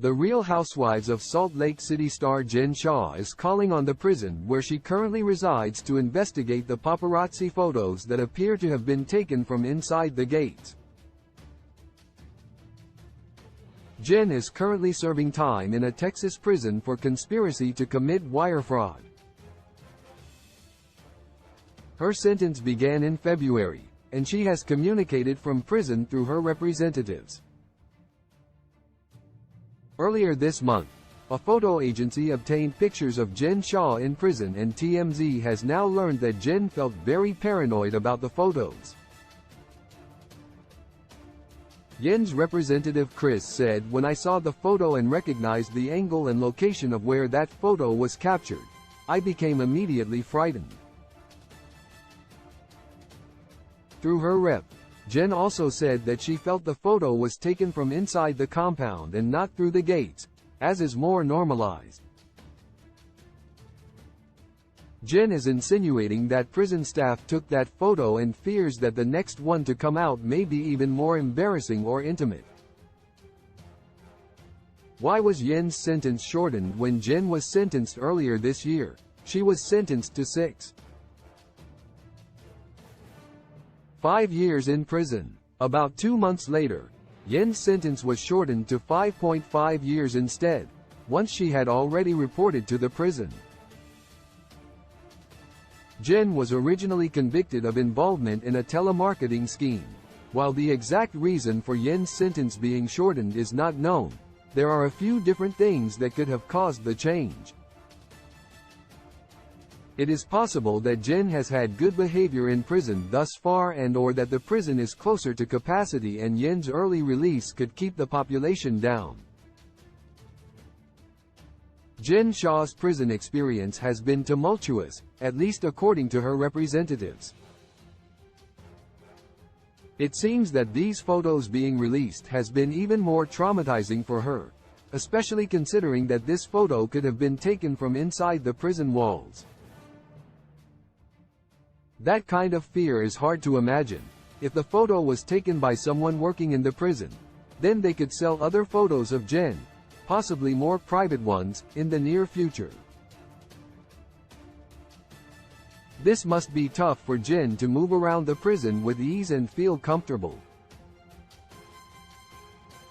The Real Housewives of Salt Lake City star Jen Shah is calling on the prison where she currently resides to investigate the paparazzi photos that appear to have been taken from inside the gates. Jen is currently serving time in a Texas prison for conspiracy to commit wire fraud. Her sentence began in February, and she has communicated from prison through her representatives. Earlier this month, a photo agency obtained pictures of Jen Shah in prison, and TMZ has now learned that Jen felt very paranoid about the photos. Jen's representative Chris said, "When I saw the photo and recognized the angle and location of where that photo was captured, I became immediately frightened." Through her rep, Jen also said that she felt the photo was taken from inside the compound and not through the gates, as is more normalized. Jen is insinuating that prison staff took that photo and fears that the next one to come out may be even more embarrassing or intimate. Why was Jen's sentence shortened? When Jen was sentenced earlier this year, she was sentenced to 5 years in prison. About 2 months later, Jen's sentence was shortened to 5.5 years instead, once she had already reported to the prison. Jen was originally convicted of involvement in a telemarketing scheme. While the exact reason for Jen's sentence being shortened is not known, there are a few different things that could have caused the change. It is possible that Jen has had good behavior in prison thus far, and/or that the prison is closer to capacity and Jen's early release could keep the population down. Jen Shah's prison experience has been tumultuous, at least according to her representatives. It seems that these photos being released has been even more traumatizing for her, especially considering that this photo could have been taken from inside the prison walls. That kind of fear is hard to imagine. If the photo was taken by someone working in the prison, then they could sell other photos of Jen, possibly more private ones, in the near future. This must be tough for Jen to move around the prison with ease and feel comfortable.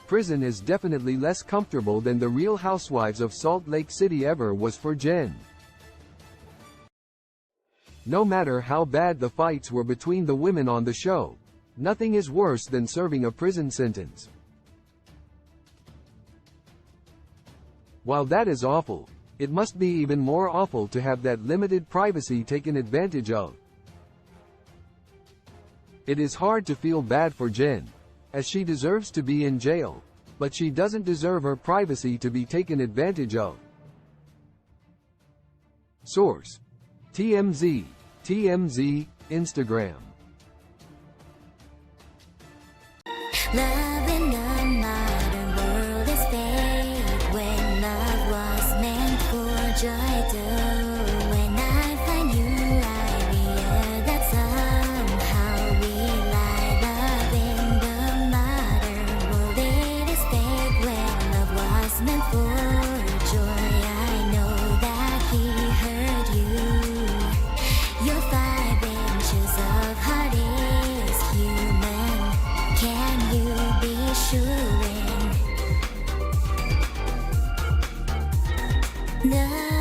Prison is definitely less comfortable than the Real Housewives of Salt Lake City ever was for Jen. No matter how bad the fights were between the women on the show, nothing is worse than serving a prison sentence. While that is awful, it must be even more awful to have that limited privacy taken advantage of. It is hard to feel bad for Jen, as she deserves to be in jail, but she doesn't deserve her privacy to be taken advantage of. Source: TMZ, Instagram. Love in the modern world is fake when love was meant for joy too. When I find you, I realize that somehow we lie. Love in the modern world, it is fake when love was meant for joy. I know that he hurt you. Your 5 inches of heart is human. Can you be sure? No.